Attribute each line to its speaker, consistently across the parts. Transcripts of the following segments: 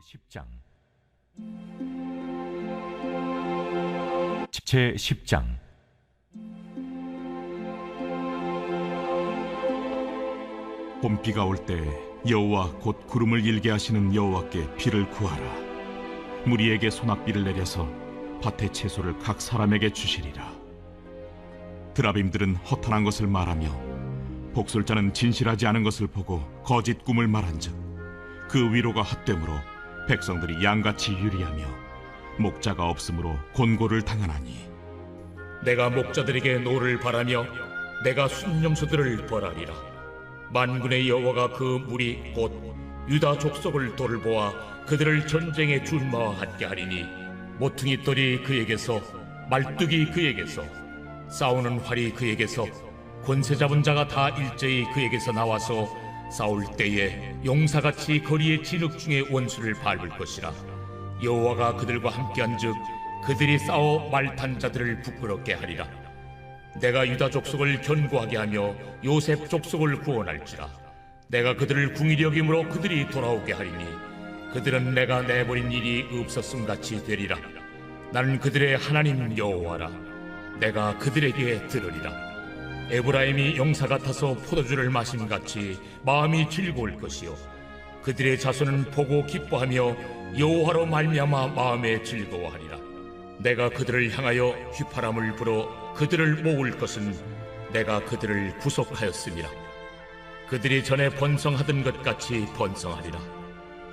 Speaker 1: 10장 제10장
Speaker 2: 봄비가 올 때 여호와 곧 구름을 일게 하시는 여호와께 비를 구하라. 무리에게 소낙비를 내려서 밭의 채소를 각 사람에게 주시리라. 드라빔들은 허탄한 것을 말하며 복술자는 진실하지 않은 것을 보고 거짓 꿈을 말한즉 그 위로가 헛되므로 백성들이 양같이 유리하며 목자가 없으므로 곤고를 당하나니
Speaker 3: 내가 목자들에게 노를 바라며 내가 순념소들을 벌하리라. 만군의 여호와가 그 무리 곧 유다 족속을 돌보아 그들을 전쟁의 준마와 함께 하리니 모퉁이 돌이 그에게서 말뚝이 그에게서 싸우는 활이 그에게서 권세 잡은 자가 다 일제히 그에게서 나와서 싸울 때에 용사같이 거리의 진흙 중에 원수를 밟을 것이라. 여호와가 그들과 함께한즉 그들이 싸워 말탄 자들을 부끄럽게 하리라. 내가 유다 족속을 견고하게 하며 요셉 족속을 구원할지라. 내가 그들을 궁일이 여김으로 그들이 돌아오게 하리니 그들은 내가 내버린 일이 없었음 같이 되리라. 나는 그들의 하나님 여호와라. 내가 그들에게 들으리라. 에브라임이 용사 같아서 포도주를 마심 같이 마음이 즐거울 것이요 그들의 자손은 보고 기뻐하며 여호와로 말미암아 마음에 즐거워하리라. 내가 그들을 향하여 휘파람을 불어 그들을 모을 것은 내가 그들을 구속하였음이라. 그들이 전에 번성하던 것 같이 번성하리라.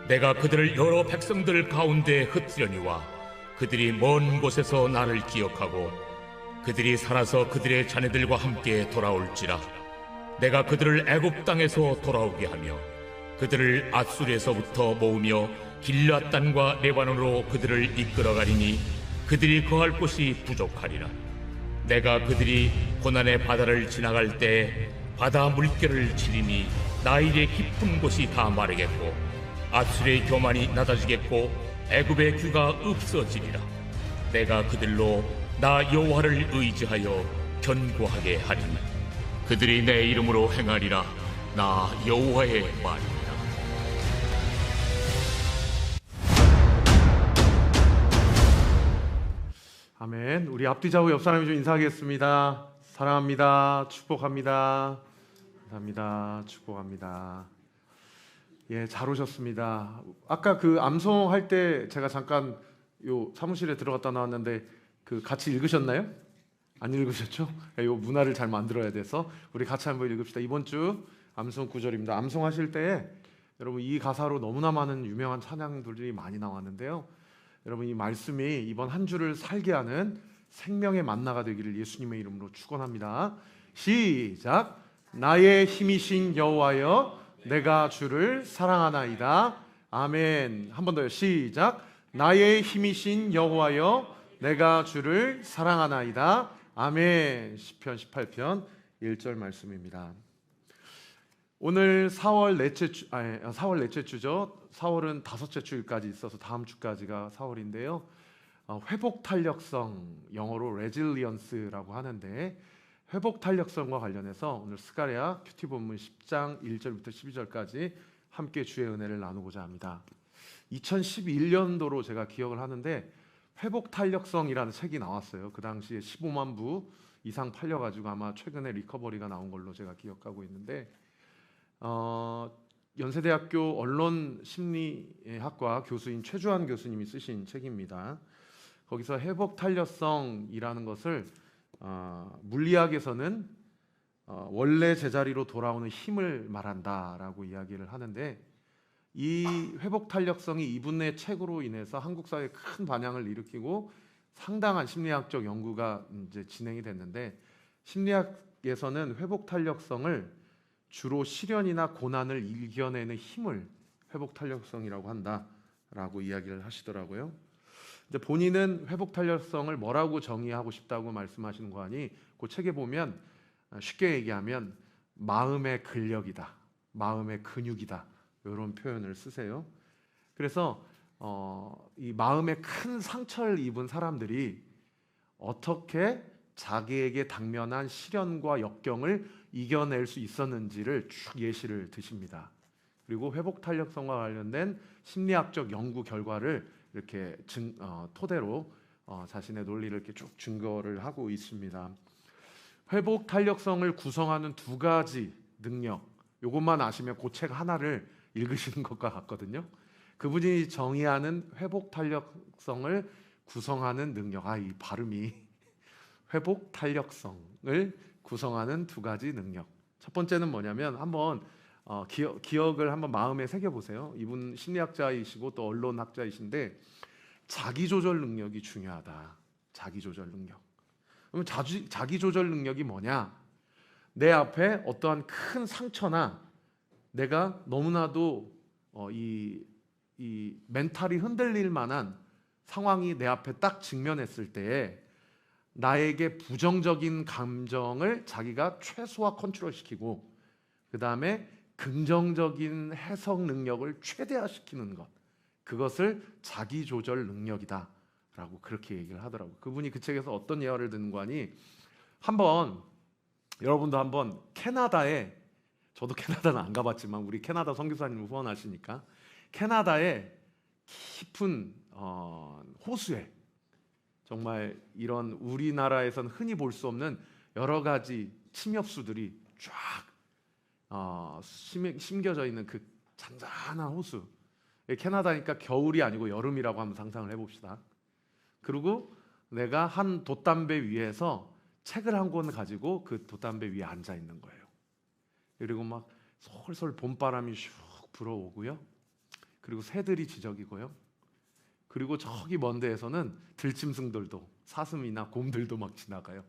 Speaker 3: 내가 그들을 여러 백성들 가운데 흩으려니와 그들이 먼 곳에서 나를 기억하고 그들이 살아서 그들의 자녀들과 함께 돌아올지라. 내가 그들을 애굽 땅에서 돌아오게 하며 그들을 앗수르에서부터 모으며 길앗 땅과 레바논으로 그들을 이끌어가리니 그들이 거할 곳이 부족하리라. 내가 그들이 고난의 바다를 지나갈 때 바다 물결을 치리니 나일의 깊은 곳이 다 마르겠고 앗수르의 교만이 낮아지겠고 애굽의 규가 없어지리라. 내가 그들로 나 여호와를 의지하여 견고하게 하리니 그들이 내 이름으로 행하리라. 나 여호와의 말이다.
Speaker 4: 아멘. 우리 앞뒤 좌우 옆 사람이 좀 인사하겠습니다. 사랑합니다. 축복합니다. 감사합니다. 축복합니다. 예, 잘 오셨습니다. 아까 그 암송할 때 제가 잠깐 요 사무실에 들어갔다 나왔는데 그 같이 읽으셨나요? 안 읽으셨죠? 요 문화를 잘 만들어야 돼서 우리 같이 한번 읽읍시다. 이번 주 암송 구절입니다. 암송하실 때 여러분 이 가사로 너무나 많은 유명한 찬양들이 많이 나왔는데요. 여러분 이 말씀이 이번 한 주를 살게 하는 생명의 만나가 되기를 예수님의 이름으로 축원합니다. 시작. 나의 힘이신 여호와여 내가 주를 사랑하나이다. 아멘. 한 번 더요. 시작. 나의 힘이신 여호와여 내가 주를 사랑하나이다. 아멘. 시편 18편 1절 말씀입니다. 오늘 4월 넷째 주죠. 4월은 다섯째 주일까지 있어서 다음 주까지가 4월인데요. 회복 탄력성, 영어로 resilience라고 하는데 회복 탄력성과 관련해서 오늘 스가랴 큐티 본문 10장 1절부터 12절까지 함께 주의 은혜를 나누고자 합니다. 2011년도로 제가 기억을 하는데 회복 탄력성이라는 책이 나왔어요. 그 당시에 15만 부 이상 팔려가지고 아마 최근에 리커버리가 나온 걸로 제가 기억하고 있는데 연세대학교 언론심리학과 교수인 최주환 교수님이 쓰신 책입니다. 거기서 회복 탄력성이라는 것을 물리학에서는 원래 제자리로 돌아오는 힘을 말한다라고 이야기를 하는데 이 회복 탄력성이 이분의 책으로 인해서 한국 사회에 큰 반향을 일으키고 상당한 심리학적 연구가 이제 진행이 됐는데 심리학에서는 회복 탄력성을 주로 시련이나 고난을 이겨내는 힘을 회복 탄력성이라고 한다라고 이야기를 하시더라고요. 이제 본인은 회복 탄력성을 뭐라고 정의하고 싶다고 말씀하시는 거 아니? 그 책에 보면 쉽게 얘기하면 마음의 근력이다, 마음의 근육이다 이런 표현을 쓰세요. 그래서 이 마음에 큰 상처를 입은 사람들이 어떻게 자기에게 당면한 시련과 역경을 이겨낼 수 있었는지를 쭉 예시를 드십니다. 그리고 회복 탄력성과 관련된 심리학적 연구 결과를 이렇게 토대로 자신의 논리를 이렇게 쭉 증거를 하고 있습니다. 회복 탄력성을 구성하는 두 가지 능력, 이것만 아시면 그 책 하나를 읽으시는 것과 같거든요. 그분이 정의하는 회복 탄력성을 구성하는 능력, 이 발음이 회복 탄력성을 구성하는 두 가지 능력. 첫 번째는 뭐냐면 한번 기억을 한번 마음에 새겨 보세요. 이분 심리학자이시고 또 언론학자이신데 자기 조절 능력이 중요하다. 자기 조절 능력. 그럼 자기 조절 능력이 뭐냐? 내 앞에 어떠한 큰 상처나 내가 너무나도 이 멘탈이 흔들릴 만한 상황이 내 앞에 딱 직면했을 때에 나에게 부정적인 감정을 자기가 최소화 컨트롤시키고 그 다음에 긍정적인 해석 능력을 최대화시키는 것, 그것을 자기 조절 능력이다 라고 그렇게 얘기를 하더라고요. 그분이 그 책에서 어떤 예화를 드는 거니, 여러분도 한번 캐나다에, 저도 캐나다는 안 가봤지만 우리 캐나다 선교사님 후원하시니까 캐나다의 깊은 호수에 정말 이런 우리나라에선 흔히 볼 수 없는 여러 가지 침엽수들이 쫙 심겨져 있는 그 잔잔한 호수. 캐나다니까 겨울이 아니고 여름이라고 한번 상상을 해봅시다. 그리고 내가 한 돛담배 위에서 책을 한 권 가지고 그 돛담배 위에 앉아 있는 거예요. 그리고 막 솔솔 봄바람이 슉 불어오고요. 그리고 새들이 지저귀고요. 그리고 저기 먼 데에서는 들짐승들도, 사슴이나 곰들도 막 지나가요.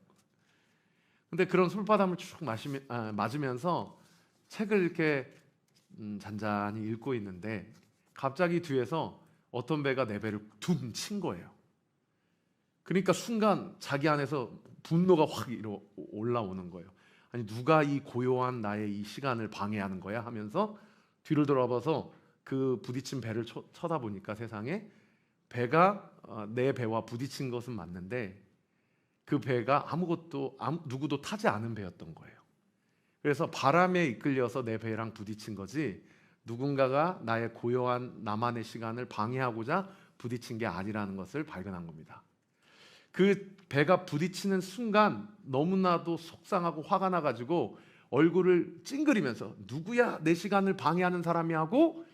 Speaker 4: 근데 그런 솔바람을 쭉 맞으면서 책을 이렇게 잔잔히 읽고 있는데 갑자기 뒤에서 어떤 배가 내 배를 둠 친 거예요. 그러니까 순간 자기 안에서 분노가 확 올라오는 거예요. 아니, 누가 이 고요한 나의 이 시간을 방해하는 거야 하면서 뒤를 돌아봐서 그 부딪힌 배를 쳐다보니까 세상에 배가 내 배와 부딪힌 것은 맞는데 그 배가 누구도 타지 않은 배였던 거예요. 그래서 바람에 이끌려서 내 배랑 부딪힌 거지 누군가가 나의 고요한 나만의 시간을 방해하고자 부딪힌 게 아니라는 것을 발견한 겁니다. 그 배가 부딪히는 순간 너무나도 속상하고 화가 나가지고 얼굴을 찡그리면서 누구야 내 시간을 방해하는 사람이 하고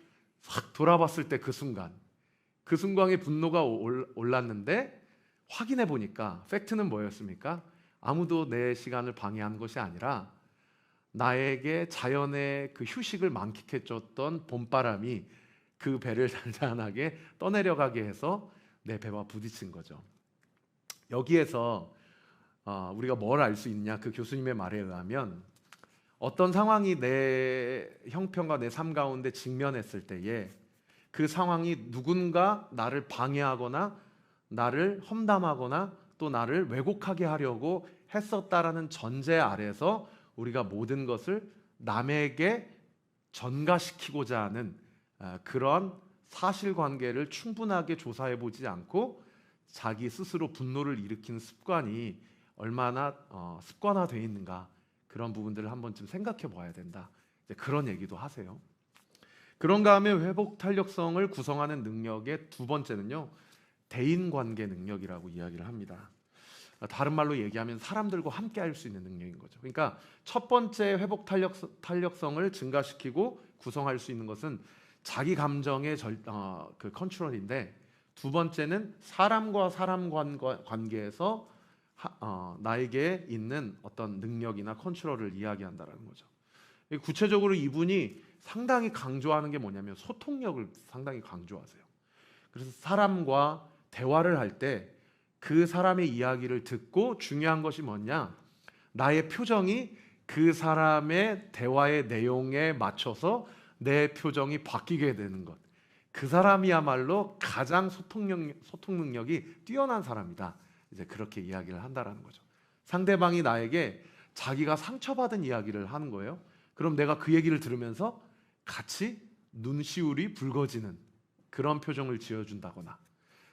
Speaker 4: 확 돌아봤을 때 그 순간에 분노가 올랐는데 확인해 보니까 팩트는 뭐였습니까? 아무도 내 시간을 방해한 것이 아니라 나에게 자연의 그 휴식을 만끽해 줬던 봄바람이 그 배를 잔잔하게 떠내려가게 해서 내 배와 부딪힌 거죠. 여기에서 우리가 뭘 알 수 있냐? 그 교수님의 말에 의하면 어떤 상황이 내 형편과 내 삶 가운데 직면했을 때에 그 상황이 누군가 나를 방해하거나 나를 험담하거나 또 나를 왜곡하게 하려고 했었다라는 전제 아래서 우리가 모든 것을 남에게 전가시키고자 하는 그런 사실관계를 충분하게 조사해 보지 않고 자기 스스로 분노를 일으키는 습관이 얼마나 습관화되어 있는가, 그런 부분들을 한 번쯤 생각해 봐야 된다, 이제 그런 얘기도 하세요. 그런가 하면 회복 탄력성을 구성하는 능력의 두 번째는요, 대인관계 능력이라고 이야기를 합니다. 다른 말로 얘기하면 사람들과 함께 할 수 있는 능력인 거죠. 그러니까 첫 번째 회복 탄력성을 증가시키고 구성할 수 있는 것은 자기 감정의 그 컨트롤인데, 두 번째는 사람과 사람 관계에서 나에게 있는 어떤 능력이나 컨트롤을 이야기한다라는 거죠. 구체적으로 이분이 상당히 강조하는 게 뭐냐면 소통력을 상당히 강조하세요. 그래서 사람과 대화를 할 때 그 사람의 이야기를 듣고 중요한 것이 뭐냐? 나의 표정이 그 사람의 대화의 내용에 맞춰서 내 표정이 바뀌게 되는 것. 그 사람이야말로 가장 소통 능력이 뛰어난 사람이다. 이제 그렇게 이야기를 한다라는 거죠. 상대방이 나에게 자기가 상처받은 이야기를 하는 거예요. 그럼 내가 그 얘기를 들으면서 같이 눈시울이 붉어지는 그런 표정을 지어준다거나,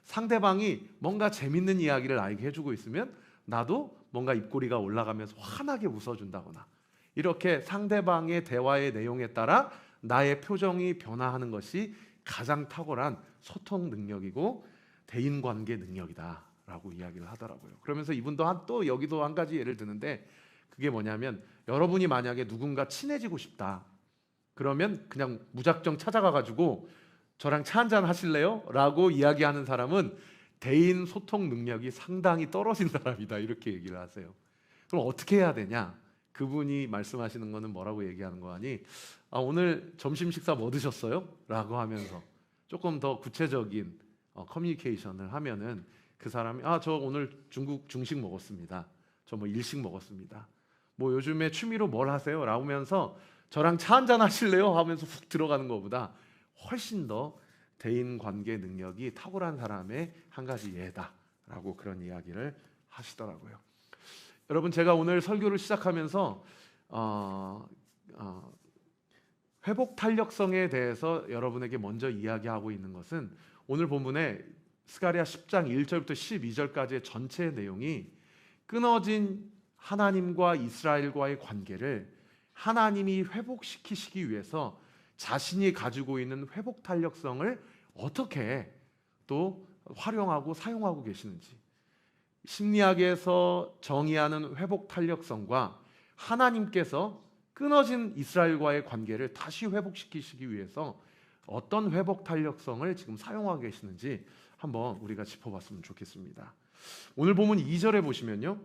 Speaker 4: 상대방이 뭔가 재밌는 이야기를 나에게 해주고 있으면 나도 뭔가 입꼬리가 올라가면서 환하게 웃어준다거나, 이렇게 상대방의 대화의 내용에 따라 나의 표정이 변화하는 것이 가장 탁월한 소통 능력이고 대인관계 능력이다라고 이야기를 하더라고요. 그러면서 이분도 또 여기도 한 가지 예를 드는데, 그게 뭐냐면 여러분이 만약에 누군가 친해지고 싶다 그러면 그냥 무작정 찾아가가지고 저랑 차 한잔 하실래요? 라고 이야기하는 사람은 대인 소통 능력이 상당히 떨어진 사람이다, 이렇게 얘기를 하세요. 그럼 어떻게 해야 되냐? 그분이 말씀하시는 거는 뭐라고 얘기하는 거 아니? 오늘 점심 식사 뭐 드셨어요? 라고 하면서 조금 더 구체적인 커뮤니케이션을 하면은 그 사람이 저 오늘 중국 중식 먹었습니다. 저 뭐 일식 먹었습니다. 뭐 요즘에 취미로 뭘 하세요? 라고 하면서 저랑 차 한잔 하실래요? 하면서 훅 들어가는 것보다 훨씬 더 대인 관계 능력이 탁월한 사람의 한 가지 예다라고 그런 이야기를 하시더라고요. 여러분, 제가 오늘 설교를 시작하면서 회복 탄력성에 대해서 여러분에게 먼저 이야기하고 있는 것은, 오늘 본문에 스가랴 10장 1절부터 12절까지의 전체 내용이 끊어진 하나님과 이스라엘과의 관계를 하나님이 회복시키시기 위해서 자신이 가지고 있는 회복 탄력성을 어떻게 또 활용하고 사용하고 계시는지, 심리학에서 정의하는 회복 탄력성과 하나님께서 끊어진 이스라엘과의 관계를 다시 회복시키시기 위해서 어떤 회복 탄력성을 지금 사용하고 계시는지 한번 우리가 짚어봤으면 좋겠습니다. 오늘 본문 2절에 보시면요,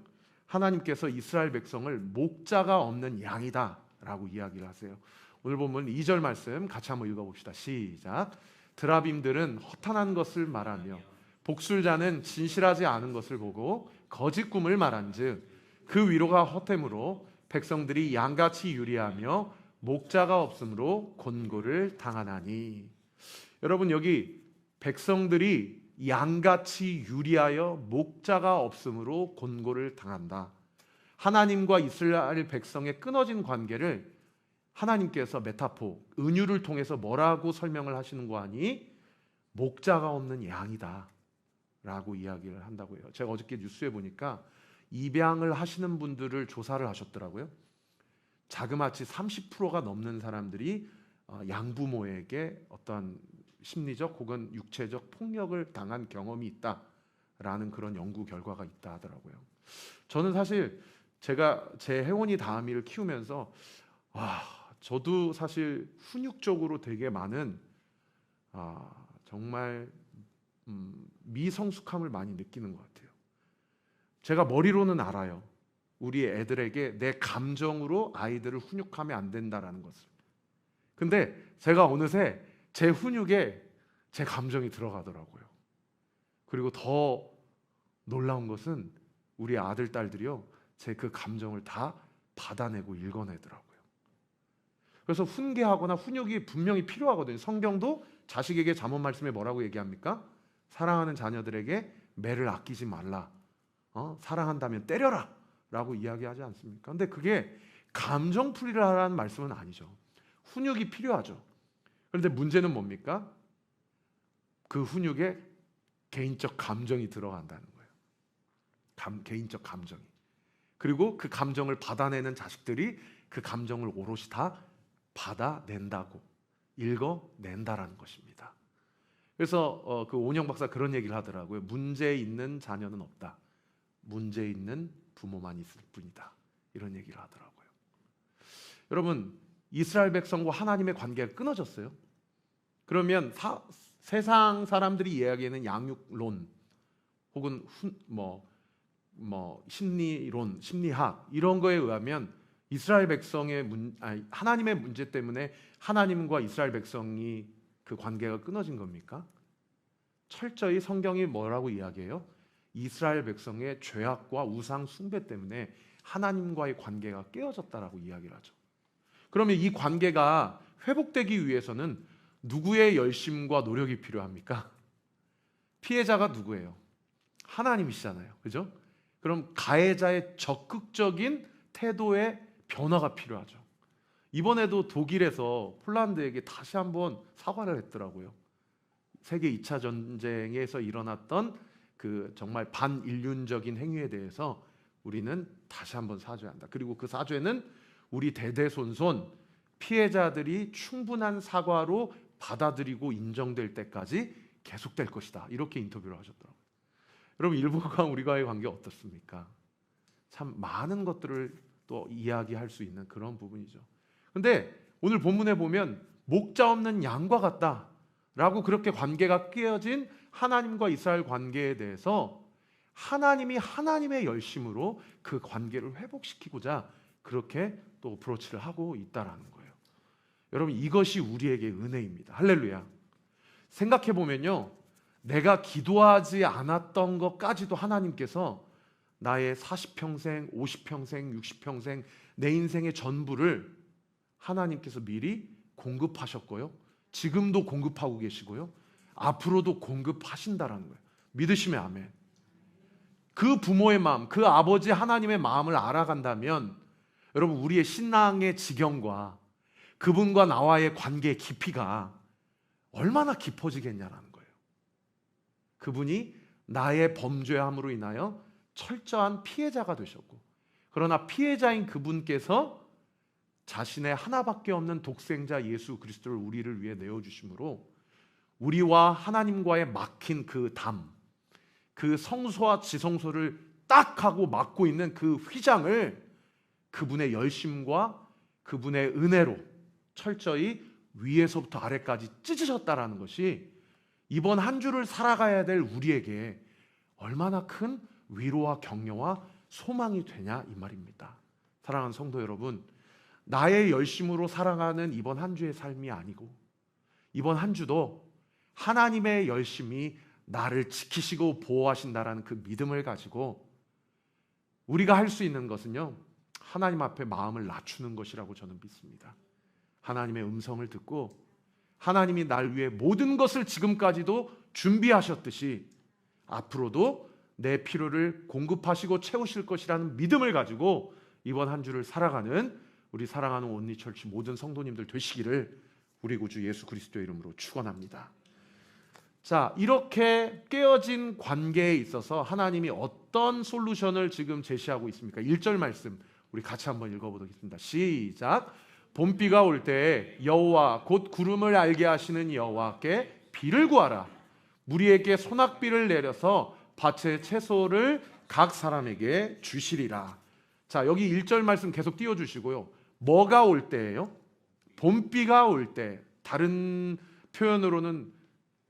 Speaker 4: 하나님께서 이스라엘 백성을 목자가 없는 양이다 라고 이야기를 하세요. 오늘 본문 2절 말씀 같이 한번 읽어봅시다. 시작. 드라빔들은 허탄한 것을 말하며 복술자는 진실하지 않은 것을 보고 거짓 꿈을 말한즉 그 위로가 헛됨으로 백성들이 양같이 유리하며 목자가 없으므로 곤고를 당하나니. 여러분, 여기 백성들이 양같이 유리하여 목자가 없으므로 곤고를 당한다. 하나님과 이스라엘 백성의 끊어진 관계를 하나님께서 메타포, 은유를 통해서 뭐라고 설명을 하시는 거 아니? 목자가 없는 양이다 라고 이야기를 한다고요. 제가 어저께 뉴스에 보니까 입양을 하시는 분들을 조사를 하셨더라고요. 자그마치 30%가 넘는 사람들이 양부모에게 어떤 심리적 혹은 육체적 폭력을 당한 경험이 있다라는 그런 연구 결과가 있다 하더라고요. 저는 사실 제가 제 혜원이 다음이를 키우면서 저도 사실 훈육적으로 되게 많은 정말 미성숙함을 많이 느끼는 것 같아요. 제가 머리로는 알아요. 우리 애들에게 내 감정으로 아이들을 훈육하면 안 된다라는 것을. 근데 제가 어느새 제 훈육에 제 감정이 들어가더라고요. 그리고 더 놀라운 것은 우리 아들, 딸들이요, 제 그 감정을 다 받아내고 읽어내더라고요. 그래서 훈계하거나 훈육이 분명히 필요하거든요. 성경도 자식에게 잠언 말씀에 뭐라고 얘기합니까? 사랑하는 자녀들에게 매를 아끼지 말라. 사랑한다면 때려라 라고 이야기하지 않습니까? 근데 그게 감정 풀이를 하라는 말씀은 아니죠. 훈육이 필요하죠. 그런데 문제는 뭡니까? 그 훈육에 개인적 감정이 들어간다는 거예요. 개인적 감정이. 그리고 그 감정을 받아내는 자식들이 그 감정을 오롯이 다 받아낸다고, 읽어낸다라는 것입니다. 그래서 그 오은영 박사 그런 얘기를 하더라고요. 문제 있는 자녀는 없다. 문제 있는 부모만 있을 뿐이다. 이런 얘기를 하더라고요. 여러분, 이스라엘 백성과 하나님의 관계가 끊어졌어요. 그러면 세상 사람들이 이야기하는 양육론 혹은 심리론, 심리학 이런 거에 의하면 이스라엘 백성의 하나님의 문제 때문에 하나님과 이스라엘 백성이 그 관계가 끊어진 겁니까? 철저히 성경이 뭐라고 이야기해요? 이스라엘 백성의 죄악과 우상 숭배 때문에 하나님과의 관계가 깨어졌다라고 이야기를 하죠. 그러면 이 관계가 회복되기 위해서는 누구의 열심과 노력이 필요합니까? 피해자가 누구예요? 하나님이시잖아요. 그죠? 그럼 가해자의 적극적인 태도의 변화가 필요하죠. 이번에도 독일에서 폴란드에게 다시 한번 사과를 했더라고요. 세계 2차 전쟁에서 일어났던 그 정말 반인륜적인 행위에 대해서 우리는 다시 한번 사죄한다. 그리고 그 사죄는 우리 대대손손 피해자들이 충분한 사과로 받아들이고 인정될 때까지 계속될 것이다. 이렇게 인터뷰를 하셨더라고요. 여러분, 일본과 우리와의 관계 어떻습니까? 참 많은 것들을 또 이야기할 수 있는 그런 부분이죠. 근데 오늘 본문에 보면 목자 없는 양과 같다라고 그렇게 관계가 깨어진 하나님과 이스라엘 관계에 대해서 하나님이 하나님의 열심으로 그 관계를 회복시키고자 그렇게 또 어프로치를 하고 있다라는 거예요. 여러분, 이것이 우리에게 은혜입니다. 할렐루야. 생각해 보면요, 내가 기도하지 않았던 것까지도 하나님께서 나의 40평생, 50평생, 60평생 내 인생의 전부를 하나님께서 미리 공급하셨고요, 지금도 공급하고 계시고요, 앞으로도 공급하신다라는 거예요. 믿으시면 아멘. 그 부모의 마음, 그 아버지 하나님의 마음을 알아간다면 여러분, 우리의 신앙의 지경과 그분과 나와의 관계의 깊이가 얼마나 깊어지겠냐라는 거예요. 그분이 나의 범죄함으로 인하여 철저한 피해자가 되셨고, 그러나 피해자인 그분께서 자신의 하나밖에 없는 독생자 예수 그리스도를 우리를 위해 내어주심으로 우리와 하나님과의 막힌 그 담, 그 성소와 지성소를 딱 하고 막고 있는 그 휘장을 그분의 열심과 그분의 은혜로 철저히 위에서부터 아래까지 찢으셨다라는 것이 이번 한 주를 살아가야 될 우리에게 얼마나 큰 위로와 격려와 소망이 되냐 이 말입니다. 사랑하는 성도 여러분, 나의 열심으로 살아가는 이번 한 주의 삶이 아니고 이번 한 주도 하나님의 열심이 나를 지키시고 보호하신다라는 그 믿음을 가지고 우리가 할 수 있는 것은요, 하나님 앞에 마음을 낮추는 것이라고 저는 믿습니다. 하나님의 음성을 듣고 하나님이 날 위해 모든 것을 지금까지도 준비하셨듯이 앞으로도 내 필요를 공급하시고 채우실 것이라는 믿음을 가지고 이번 한 주를 살아가는 우리 사랑하는 온리처치 모든 성도님들 되시기를 우리 구주 예수 그리스도의 이름으로 축원합니다. 자, 이렇게 깨어진 관계에 있어서 하나님이 어떤 솔루션을 지금 제시하고 있습니까? 1절 말씀 우리 같이 한번 읽어보겠습니다. 시작. 봄비가 올 때에 여호와 곧 구름을 알게 하시는 여호와께 비를 구하라. 무리에게 소낙비를 내려서 밭의 채소를 각 사람에게 주시리라. 자, 여기 1절 말씀 계속 띄워주시고요. 뭐가 올 때예요? 봄비가 올 때, 다른 표현으로는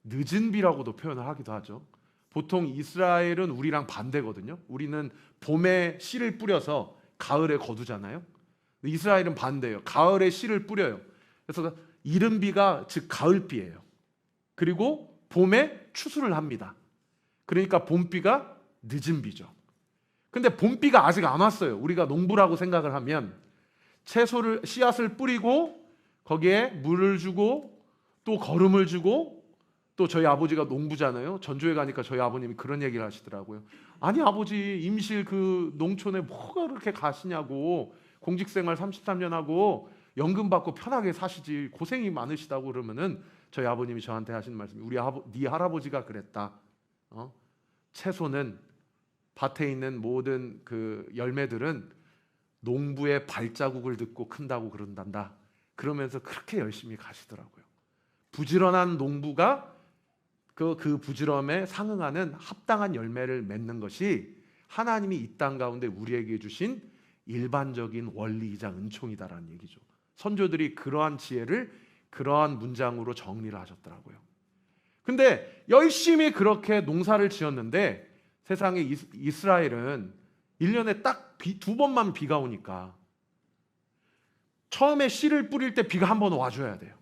Speaker 4: 늦은 비라고도 표현을 하기도 하죠. 보통 이스라엘은 우리랑 반대거든요. 우리는 봄에 씨를 뿌려서 가을에 거두잖아요. 이스라엘은 반대예요. 가을에 씨를 뿌려요. 그래서 이른 비가 즉 가을비예요. 그리고 봄에 추수를 합니다. 그러니까 봄비가 늦은 비죠. 근데 봄비가 아직 안 왔어요. 우리가 농부라고 생각을 하면 채소를 씨앗을 뿌리고 거기에 물을 주고 또 거름을 주고, 또 저희 아버지가 농부잖아요. 전주에 가니까 저희 아버님이 그런 얘기를 하시더라고요. 아니 아버지, 임실 그 농촌에 뭐가 그렇게 가시냐고, 공직생활 33년 하고 연금 받고 편하게 사시지 고생이 많으시다고. 그러면은 저희 아버님이 저한테 하신 말씀이 네 할아버지가 그랬다. 채소는 밭에 있는 모든 그 열매들은 농부의 발자국을 듣고 큰다고 그런단다. 그러면서 그렇게 열심히 가시더라고요. 부지런한 농부가 그 부지런에 상응하는 합당한 열매를 맺는 것이 하나님이 이 땅 가운데 우리에게 주신 일반적인 원리이자 은총이다라는 얘기죠. 선조들이 그러한 지혜를 그러한 문장으로 정리를 하셨더라고요. 근데 열심히 그렇게 농사를 지었는데 세상에 이스라엘은 1년에 딱 두 번만 비가 오니까 처음에 씨를 뿌릴 때 비가 한 번 와줘야 돼요.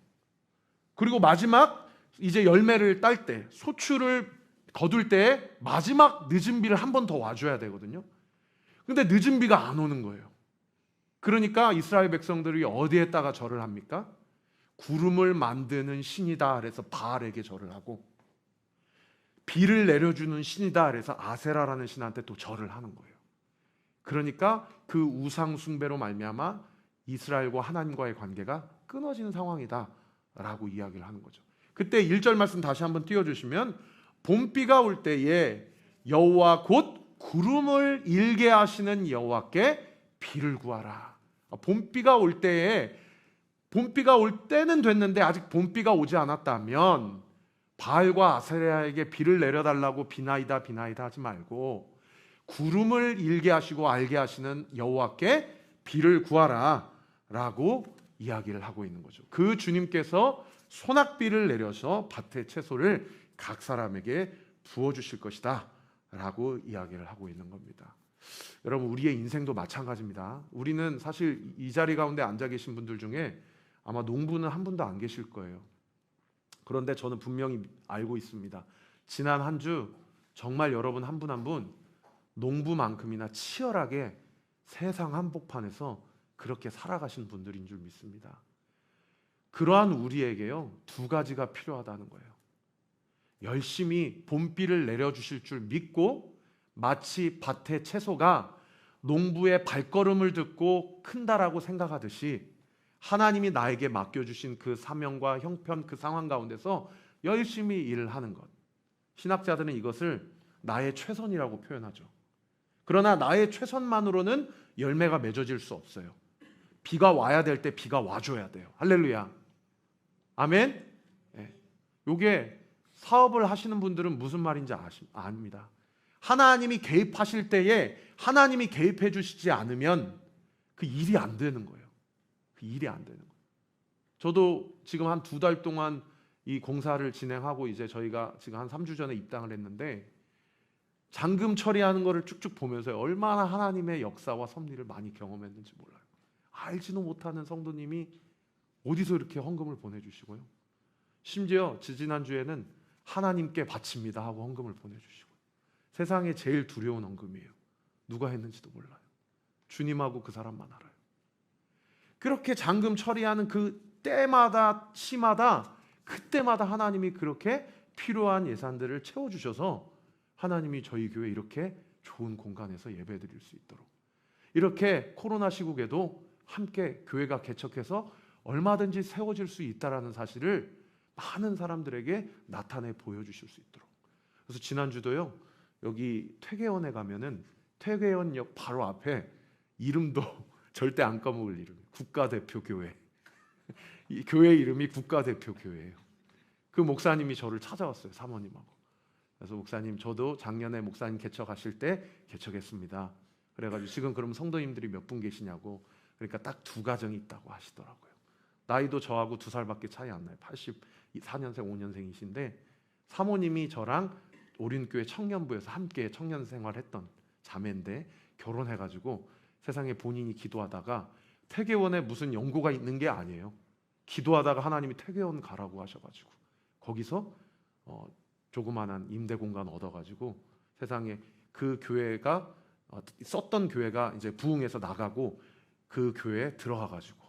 Speaker 4: 그리고 마지막 이제 열매를 딸 때, 소출을 거둘 때 마지막 늦은 비를 한 번 더 와줘야 되거든요. 근데 늦은 비가 안 오는 거예요. 그러니까 이스라엘 백성들이 어디에다가 절을 합니까? 구름을 만드는 신이다 그래서 바알에게 절을 하고, 비를 내려주는 신이다 그래서 아세라라는 신한테 또 절을 하는 거예요. 그러니까 그 우상 숭배로 말미암아 이스라엘과 하나님과의 관계가 끊어지는 상황이다라고 이야기를 하는 거죠. 그때 1절 말씀 다시 한번 띄워주시면, 봄비가 올 때에 여호와 곧 구름을 일게 하시는 여호와께 비를 구하라. 봄비가 올 때에 봄비가 올 때는 됐는데 아직 봄비가 오지 않았다면 바알과 아세라에게 비를 내려달라고 비나이다 하지 말고 구름을 일게 하시고 알게 하시는 여호와께 비를 구하라 라고 이야기를 하고 있는 거죠. 그 주님께서 소낙비를 내려서 밭의 채소를 각 사람에게 부어주실 것이다 라고 이야기를 하고 있는 겁니다. 여러분, 우리의 인생도 마찬가지입니다. 우리는 사실 이 자리 가운데 앉아 계신 분들 중에 아마 농부는 한 분도 안 계실 거예요. 그런데 저는 분명히 알고 있습니다. 지난 한 주 정말 여러분 한 분 한 분 농부만큼이나 치열하게 세상 한복판에서 그렇게 살아가신 분들인 줄 믿습니다. 그러한 우리에게요, 두 가지가 필요하다는 거예요. 열심히 봄비를 내려주실 줄 믿고 마치 밭의 채소가 농부의 발걸음을 듣고 큰다라고 생각하듯이 하나님이 나에게 맡겨주신 그 사명과 형편, 그 상황 가운데서 열심히 일을 하는 것. 신학자들은 이것을 나의 최선이라고 표현하죠. 그러나 나의 최선만으로는 열매가 맺어질 수 없어요. 비가 와야 될 때 비가 와줘야 돼요. 할렐루야. 아멘. 이게 사업을 하시는 분들은 무슨 말인지 압니다. 하나님이 개입하실 때에 하나님이 개입해 주시지 않으면 그 일이 안 되는 거예요. 그 일이 안 되는 거예요. 저도 지금 한 2달 동안 이 공사를 진행하고 이제 저희가 지금 한 3주 전에 입당을 했는데 잔금 처리하는 거를 쭉쭉 보면서 얼마나 하나님의 역사와 섭리를 많이 경험했는지 몰라요. 알지도 못하는 성도님이 어디서 이렇게 헌금을 보내주시고요. 심지어 지지난주에는 하나님께 바칩니다 하고 헌금을 보내주시고, 세상에 제일 두려운 헌금이에요. 누가 했는지도 몰라요. 주님하고 그 사람만 알아요. 그렇게 잔금 처리하는 그 때마다 시마다 그때마다 하나님이 그렇게 필요한 예산들을 채워주셔서 하나님이 저희 교회 이렇게 좋은 공간에서 예배드릴 수 있도록, 이렇게 코로나 시국에도 함께 교회가 개척해서 얼마든지 세워질 수 있다라는 사실을 많은 사람들에게 나타내 보여주실 수 있도록. 그래서 지난주도요, 여기 퇴계원에 가면은 퇴계원역 바로 앞에 이름도 절대 안 까먹을 이름, 국가대표교회. 이 교회 이름이 국가대표교회예요. 그 목사님이 저를 찾아왔어요, 사모님하고. 그래서 목사님, 저도 작년에 목사님 개척하실 때 개척했습니다. 그래가지고 지금 그럼 성도님들이 몇 분 계시냐고. 그러니까 딱 2가정이 있다고 하시더라고요. 나이도 저하고 2살밖에 차이 안 나요. 84년생, 5년생이신데 사모님이 저랑 오륜교회 청년부에서 함께 청년 생활했던 자매인데 결혼해가지고 세상에 본인이 기도하다가 퇴계원에 무슨 연고가 있는 게 아니에요. 기도하다가 하나님이 퇴계원 가라고 하셔가지고 거기서 조그만한 임대 공간 얻어가지고 세상에 그 교회가 썼던 교회가 이제 부흥해서 나가고 그 교회에 들어가가지고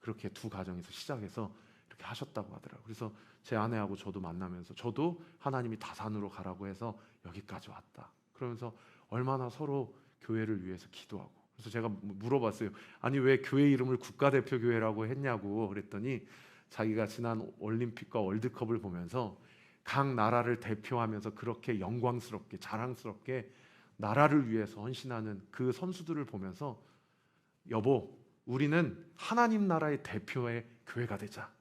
Speaker 4: 그렇게 2가정에서 시작해서 이렇게 하셨다고 하더라고요. 그래서 제 아내하고 저도 만나면서 저도 하나님이 다산으로 가라고 해서 여기까지 왔다. 그러면서 얼마나 서로 교회를 위해서 기도하고. 그래서 제가 물어봤어요. 아니 왜 교회 이름을 국가대표교회라고 했냐고 그랬더니 자기가 지난 올림픽과 월드컵을 보면서 각 나라를 대표하면서 그렇게 영광스럽게 자랑스럽게 나라를 위해서 헌신하는 그 선수들을 보면서 여보, 우리는 하나님 나라의 대표의 교회가 되자.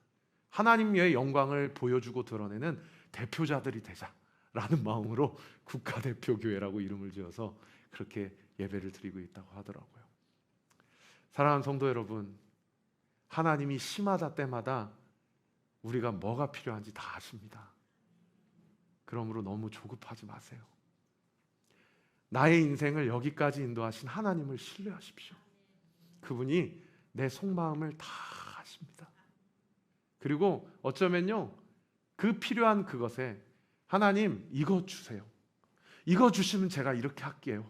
Speaker 4: 하나님의 영광을 보여주고 드러내는 대표자들이 되자라는 마음으로 국가대표교회라고 이름을 지어서 그렇게 예배를 드리고 있다고 하더라고요. 사랑하는 성도 여러분, 하나님이 시마다 때마다 우리가 뭐가 필요한지 다 아십니다. 그러므로 너무 조급하지 마세요. 나의 인생을 여기까지 인도하신 하나님을 신뢰하십시오. 그분이 내 속마음을 다 아십니다. 그리고 어쩌면요, 그 필요한 그것에 하나님 이거 주세요. 이거 주시면 제가 이렇게 할게요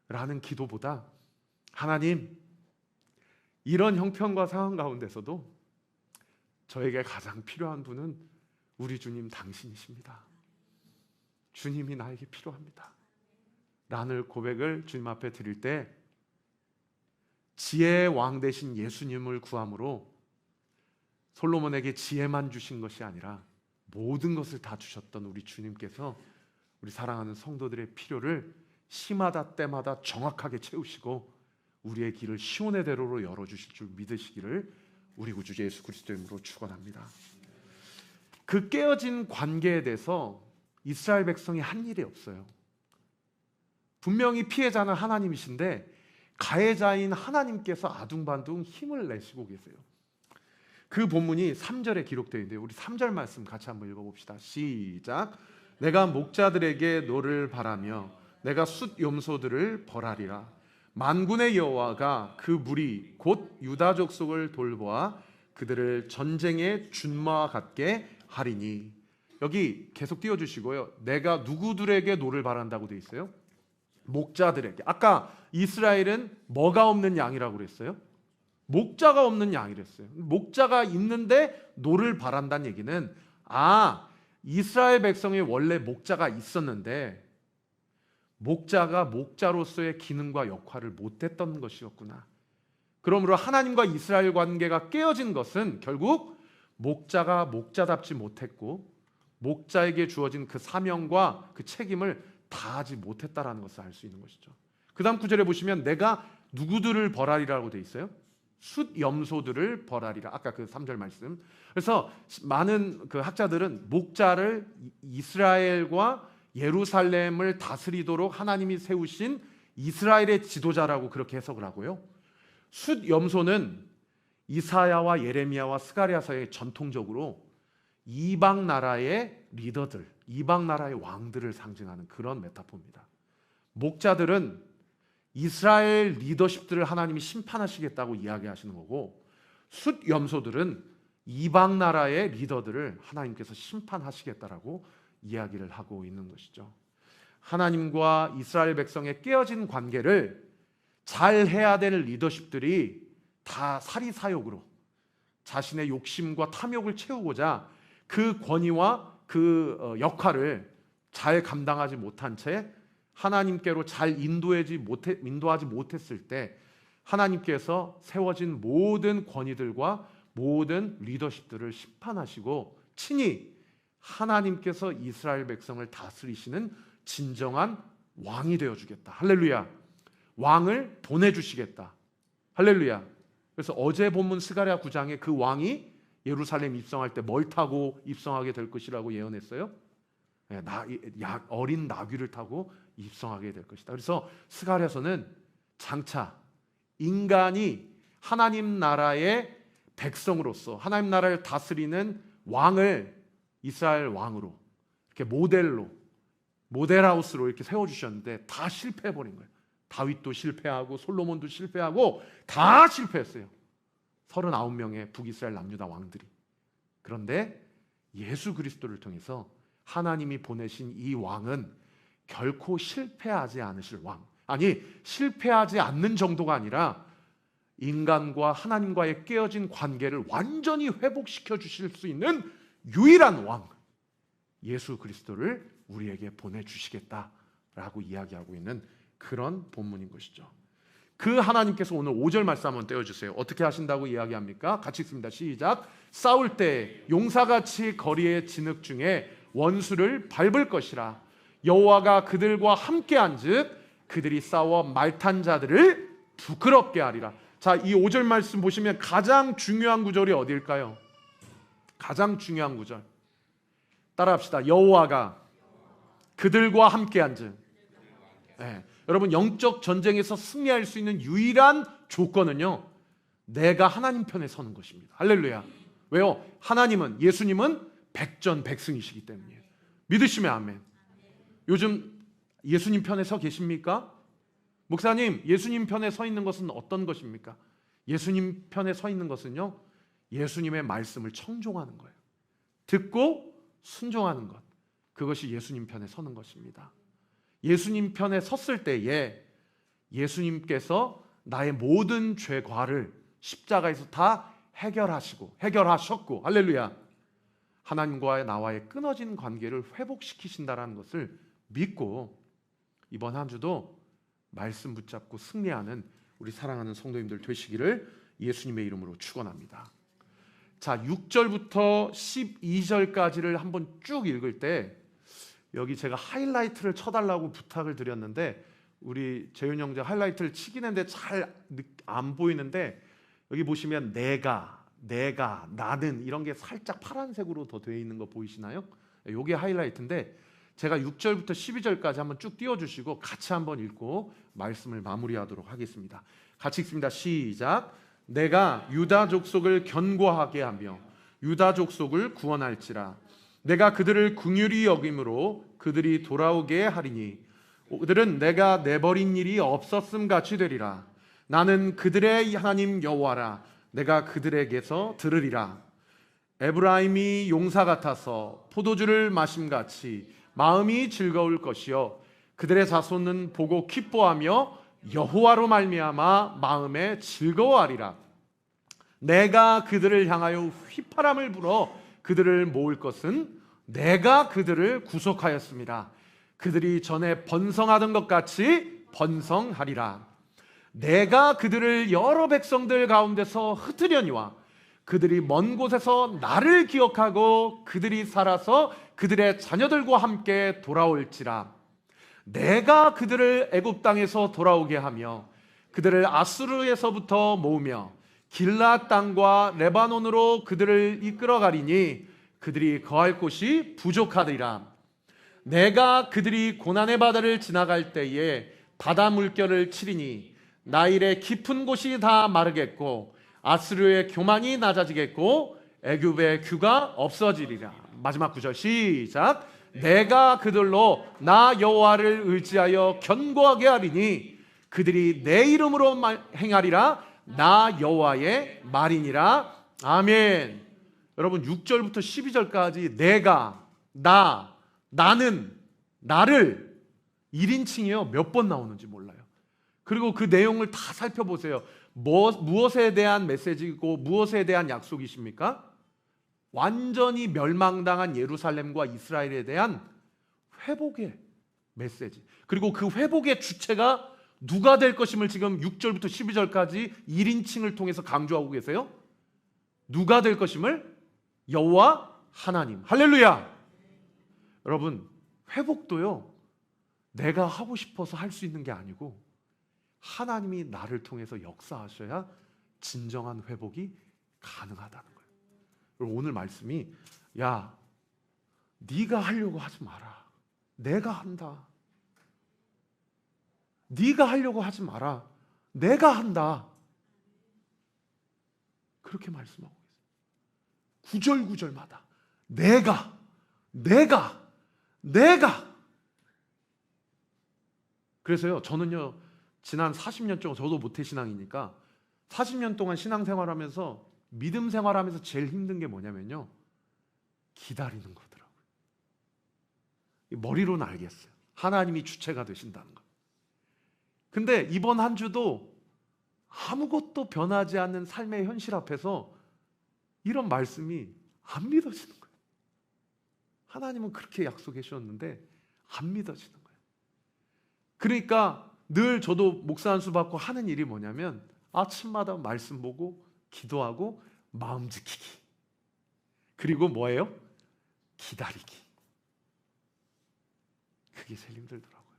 Speaker 4: 라는 기도보다 하나님, 이런 형편과 상황 가운데서도 저에게 가장 필요한 분은 우리 주님 당신이십니다. 주님이 나에게 필요합니다 라는 고백을 주님 앞에 드릴 때 지혜의 왕 되신 예수님을 구함으로 솔로몬에게 지혜만 주신 것이 아니라 모든 것을 다 주셨던 우리 주님께서 우리 사랑하는 성도들의 필요를 시마다 때마다 정확하게 채우시고 우리의 길을 시온의 대로로 열어주실 줄 믿으시기를 우리 구주 예수 그리스도의 이름으로 축원합니다. 그 깨어진 관계에 대해서 이스라엘 백성이 한 일이 없어요. 분명히 피해자는 하나님이신데 가해자인 하나님께서 아둥바둥 힘을 내시고 계세요. 그 본문이 3절에 기록되어 있는데 우리 3절 말씀 같이 한번 읽어봅시다. 시작. 내가 목자들에게 노를 바라며 내가 숫 염소들을 벌하리라. 만군의 여호와가 그 무리 곧 유다 족속을 돌보아 그들을 전쟁의 준마와 같게 하리니. 여기 계속 띄워주시고요. 내가 누구들에게 노를 바란다고 돼 있어요? 목자들에게. 아까 이스라엘은 뭐가 없는 양이라고 그랬어요? 목자가 없는 양이랬어요. 목자가 있는데 노를 바란다는 얘기는 이스라엘 백성이 원래 목자가 있었는데 목자가 목자로서의 기능과 역할을 못했던 것이었구나. 그러므로 하나님과 이스라엘 관계가 깨어진 것은 결국 목자가 목자답지 못했고 목자에게 주어진 그 사명과 그 책임을 다하지 못했다라는 것을 알 수 있는 것이죠. 그 다음 구절에 보시면 내가 누구들을 벌하리라고 돼 있어요? 숫 염소들을 벌하리라. 아까 그 3절 말씀. 그래서 많은 그 학자들은 목자를 이스라엘과 예루살렘을 다스리도록 하나님이 세우신 이스라엘의 지도자라고 그렇게 해석을 하고요. 숫 염소는 이사야와 예레미야와 스가랴서에 전통적으로 이방 나라의 리더들, 이방 나라의 왕들을 상징하는 그런 메타포입니다. 목자들은 이스라엘 리더십들을 하나님이 심판하시겠다고 이야기하시는 거고, 숫 염소들은 이방 나라의 리더들을 하나님께서 심판하시겠다라고 이야기를 하고 있는 것이죠. 하나님과 이스라엘 백성의 깨어진 관계를 잘 해야 될 리더십들이 다 사리사욕으로 자신의 욕심과 탐욕을 채우고자 그 권위와 그 역할을 잘 감당하지 못한 채 하나님께로 잘 인도하지 못했을 때 하나님께서 세워진 모든 권위들과 모든 리더십들을 심판하시고 친히 하나님께서 이스라엘 백성을 다스리시는 진정한 왕이 되어주겠다. 할렐루야. 왕을 보내주시겠다. 할렐루야. 그래서 어제 본문 스가랴 9장에 그 왕이 예루살렘 입성할 때 뭘 타고 입성하게 될 것이라고 예언했어요? 어린 나귀를 타고 입성하게 될 것이다. 그래서 스가랴서는 장차 인간이 하나님 나라의 백성으로서 하나님 나라를 다스리는 왕을 이스라엘 왕으로 이렇게 모델하우스로 이렇게 세워주셨는데 다 실패해버린 거예요. 다윗도 실패하고 솔로몬도 실패하고 다 실패했어요. 39명의 북이스라엘 남유다 왕들이. 그런데 예수 그리스도를 통해서 하나님이 보내신 이 왕은 결코 실패하지 않으실 왕. 아니, 실패하지 않는 정도가 아니라 인간과 하나님과의 깨어진 관계를 완전히 회복시켜 주실 수 있는 유일한 왕, 예수 그리스도를 우리에게 보내주시겠다라고 이야기하고 있는 그런 본문인 것이죠. 그 하나님께서 오늘 5절 말씀 한번 떼어주세요. 어떻게 하신다고 이야기합니까? 같이 읽습니다. 시작. 싸울 때 용사같이 거리의 진흙 중에 원수를 밟을 것이라. 여호와가 그들과 함께 한즉 그들이 싸워 말탄 자들을 부끄럽게 하리라. 자, 이 5절 말씀 보시면 가장 중요한 구절이 어디일까요? 가장 중요한 구절 따라합시다. 여호와가 그들과 함께 한즉. 네. 여러분, 영적 전쟁에서 승리할 수 있는 유일한 조건은요, 내가 하나님 편에 서는 것입니다. 할렐루야. 왜요? 하나님은, 예수님은 백전백승이시기 때문이에요. 믿으시면 아멘. 요즘 예수님 편에 서 계십니까? 목사님, 예수님 편에 서 있는 것은 어떤 것입니까? 예수님 편에 서 있는 것은요, 예수님의 말씀을 청종하는 거예요. 듣고 순종하는 것, 그것이 예수님 편에 서는 것입니다. 예수님 편에 섰을 때에 예수님께서 나의 모든 죄과를 십자가에서 다 해결하셨고, 할렐루야, 하나님과의 나와의 끊어진 관계를 회복시키신다라는 것을 믿고 이번 한 주도 말씀 붙잡고 승리하는 우리 사랑하는 성도님들 되시기를 예수님의 이름으로 축원합니다. 자, 6절부터 12절까지를 한번 쭉 읽을 때 여기 제가 하이라이트를 쳐달라고 부탁을 드렸는데 우리 재윤 형제 하이라이트를 치긴 했는데 잘 안 보이는데 여기 보시면 내가 내가, 나는 이런 게 살짝 파란색으로 더 되어 있는 거 보이시나요? 이게 하이라이트인데 제가 6절부터 12절까지 한번 쭉 띄워주시고 같이 한번 읽고 말씀을 마무리하도록 하겠습니다. 같이 읽습니다. 시작. 내가 유다 족속을 견고하게 하며 유다 족속을 구원할지라. 내가 그들을 긍휼히 여김으로 그들이 돌아오게 하리니 그들은 내가 내버린 일이 없었음 같이 되리라. 나는 그들의 하나님 여호와라. 내가 그들에게서 들으리라. 에브라임이 용사 같아서 포도주를 마심같이 마음이 즐거울 것이요 그들의 자손은 보고 기뻐하며 여호와로 말미암아 마음에 즐거워하리라. 내가 그들을 향하여 휘파람을 불어 그들을 모을 것은 내가 그들을 구속하였습니다. 그들이 전에 번성하던 것 같이 번성하리라. 내가 그들을 여러 백성들 가운데서 흩으려니와 그들이 먼 곳에서 나를 기억하고 그들이 살아서 그들의 자녀들과 함께 돌아올지라. 내가 그들을 애굽 땅에서 돌아오게 하며 그들을 아수르에서부터 모으며 길라 땅과 레바논으로 그들을 이끌어가리니 그들이 거할 곳이 부족하리라. 내가 그들이 고난의 바다를 지나갈 때에 바다 물결을 치리니 나일의 깊은 곳이 다 마르겠고 아수르의 교만이 낮아지겠고 애굽의 규가 없어지리라. 마지막 구절 시작. 내가 그들로 나 여호와를 의지하여 견고하게 하리니 그들이 내 이름으로 행하리라. 나 여호와의 말이니라. 아멘. 여러분 6절부터 12절까지 내가, 나, 나는, 나를 1인칭이요 몇 번 나오는지 몰라요. 그리고 그 내용을 다 살펴보세요. 무엇에 대한 메시지고 무엇에 대한 약속이십니까? 완전히 멸망당한 예루살렘과 이스라엘에 대한 회복의 메시지. 그리고 그 회복의 주체가 누가 될 것임을 지금 6절부터 12절까지 1인칭을 통해서 강조하고 계세요. 누가 될 것임을? 여호와 하나님. 할렐루야. 여러분 회복도요 내가 하고 싶어서 할 수 있는 게 아니고 하나님이 나를 통해서 역사하셔야 진정한 회복이 가능하다는 거예요. 그리고 오늘 말씀이 야 네가 하려고 하지 마라. 내가 한다. 네가 하려고 하지 마라. 내가 한다. 그렇게 말씀하고 있어요. 구절마다 내가 그래서요 저는요 지난 40년 동안 저도 모태신앙이니까 40년 동안 신앙생활하면서 믿음 생활하면서 제일 힘든 게 뭐냐면요 기다리는 거더라고요. 머리로는 알겠어요. 하나님이 주체가 되신다는 거. 근데 이번 한 주도 아무것도 변하지 않는 삶의 현실 앞에서 이런 말씀이 안 믿어지는 거예요. 하나님은 그렇게 약속해 주셨는데 안 믿어지는 거예요. 그러니까 늘 저도 목사 안수 받고 하는 일이 뭐냐면 아침마다 말씀 보고 기도하고 마음 지키기. 그리고 뭐예요? 기다리기. 그게 제일 힘들더라고요.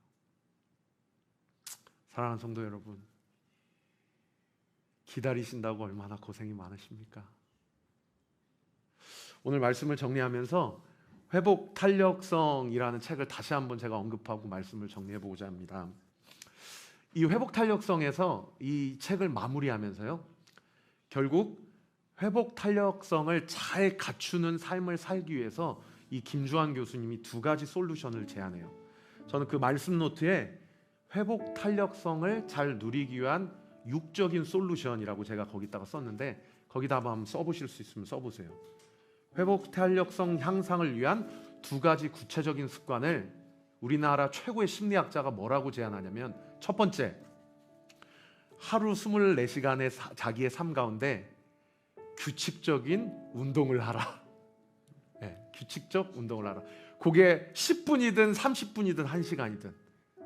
Speaker 4: 사랑하는 성도 여러분, 기다리신다고 얼마나 고생이 많으십니까? 오늘 말씀을 정리하면서 회복 탄력성이라는 책을 다시 한번 제가 언급하고 말씀을 정리해 보고자 합니다. 이 회복 탄력성에서 이 책을 마무리하면서요 결국 회복 탄력성을 잘 갖추는 삶을 살기 위해서 이 김주환 교수님이 두 가지 솔루션을 제안해요. 저는 그 말씀 노트에 회복 탄력성을 잘 누리기 위한 6적인 솔루션이라고 제가 거기다가 썼는데 거기다 한번 써보실 수 있으면 써보세요. 회복 탄력성 향상을 위한 두 가지 구체적인 습관을 우리나라 최고의 심리학자가 뭐라고 제안하냐면 첫 번째, 하루 24시간의 자기의 삶 가운데 규칙적인 운동을 하라. 네, 규칙적 운동을 하라. 그게 10분이든 30분이든 1시간이든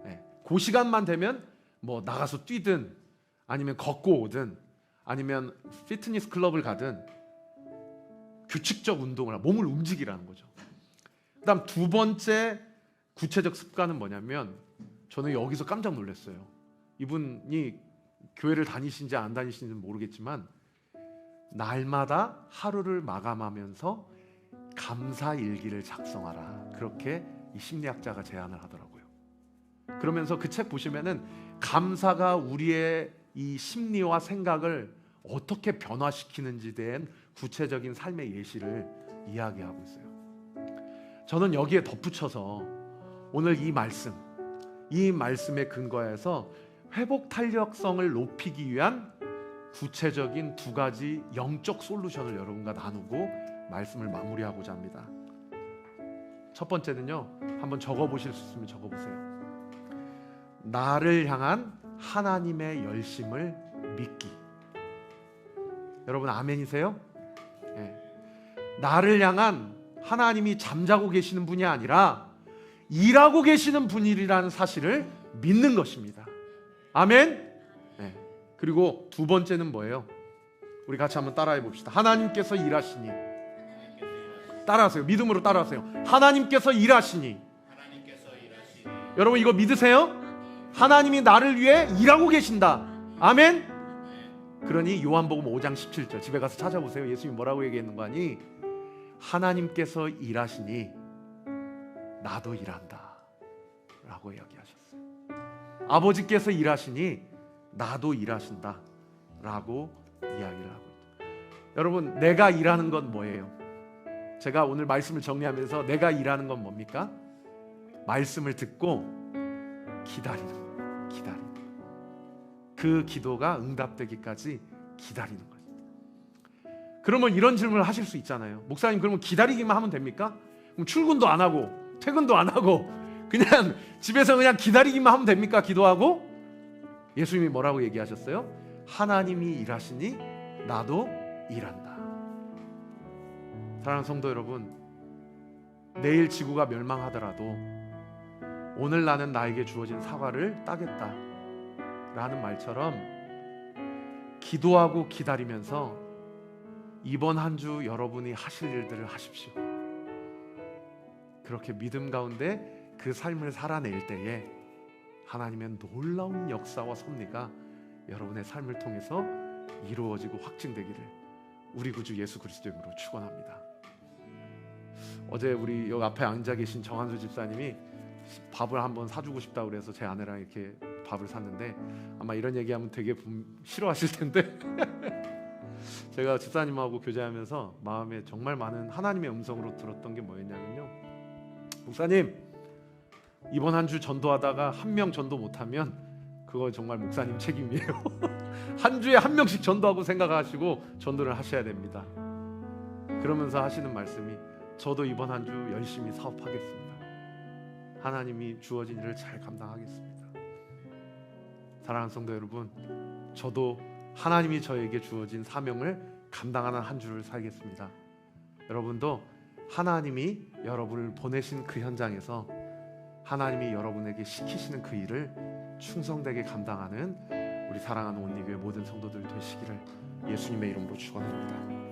Speaker 4: 네, 그 시간만 되면 뭐 나가서 뛰든 아니면 걷고 오든 아니면 피트니스 클럽을 가든 규칙적 운동을 하라. 몸을 움직이라는 거죠. 그다음 두 번째 구체적 습관은 뭐냐면 저는 여기서 깜짝 놀랐어요. 이분이 교회를 다니신지 안 다니시는지는 모르겠지만 날마다 하루를 마감하면서 감사 일기를 작성하라. 그렇게 이 심리학자가 제안을 하더라고요. 그러면서 그 책 보시면은 감사가 우리의 이 심리와 생각을 어떻게 변화시키는지 대한 구체적인 삶의 예시를 이야기하고 있어요. 저는 여기에 덧붙여서 오늘 이 말씀에 근거해서 회복 탄력성을 높이기 위한 구체적인 두 가지 영적 솔루션을 여러분과 나누고 말씀을 마무리하고자 합니다. 첫 번째는요, 한번 적어보실 수 있으면 적어보세요. 나를 향한 하나님의 열심을 믿기. 여러분 아멘이세요? 네. 나를 향한 하나님이 잠자고 계시는 분이 아니라 일하고 계시는 분이라는 사실을 믿는 것입니다. 아멘? 네. 그리고 두 번째는 뭐예요? 우리 같이 한번 따라해 봅시다. 하나님께서 일하시니. 따라하세요. 믿음으로 따라하세요. 하나님께서 일하시니. 여러분 이거 믿으세요? 하나님이 나를 위해 일하고 계신다. 아멘? 그러니 요한복음 5장 17절 집에 가서 찾아보세요. 예수님이 뭐라고 얘기했는 거 아니? 하나님께서 일하시니 나도 일한다 라고 이야기하셨어요. 아버지께서 일하시니 나도 일하신다 라고 이야기를 하고 있죠. 여러분 내가 일하는 건 뭐예요? 제가 오늘 말씀을 정리하면서 내가 일하는 건 뭡니까? 말씀을 듣고 기다리는 거예요. 기다리는 거예요. 그 기도가 응답되기까지 기다리는 거예요. 그러면 이런 질문을 하실 수 있잖아요. 목사님 그러면 기다리기만 하면 됩니까? 그럼 출근도 안 하고 퇴근도 안 하고 그냥 집에서 그냥 기다리기만 하면 됩니까? 기도하고? 예수님이 뭐라고 얘기하셨어요? 하나님이 일하시니 나도 일한다. 사랑하는 성도 여러분, 내일 지구가 멸망하더라도 오늘 나는 나에게 주어진 사과를 따겠다 라는 말처럼 기도하고 기다리면서 이번 한 주 여러분이 하실 일들을 하십시오. 그렇게 믿음 가운데 그 삶을 살아낼 때에 하나님의 놀라운 역사와 섭리가 여러분의 삶을 통해서 이루어지고 확증되기를 우리 구주 예수 그리스도의 이름으로 축원합니다. 어제 우리 여기 앞에 앉아 계신 정한수 집사님이 밥을 한번 사주고 싶다고 그래서 제 아내랑 이렇게 밥을 샀는데 아마 이런 얘기하면 되게 싫어하실 텐데 제가 집사님하고 교제하면서 마음에 정말 많은 하나님의 음성으로 들었던 게 뭐였냐면요, 목사님 이번 한 주 전도하다가 한 명 전도 못하면 그거 정말 목사님 책임이에요. 한 주에 한 명씩 전도하고 생각하시고 전도를 하셔야 됩니다. 그러면서 하시는 말씀이 저도 이번 한 주 열심히 사업하겠습니다. 하나님이 주어진 일을 잘 감당하겠습니다. 사랑하는 성도 여러분, 저도 하나님이 저에게 주어진 사명을 감당하는 한 주를 살겠습니다. 여러분도 하나님이 여러분을 보내신 그 현장에서 하나님이 여러분에게 시키시는 그 일을 충성되게 감당하는 우리 사랑하는 온리교회 모든 성도들 되시기를 예수님의 이름으로 축원합니다.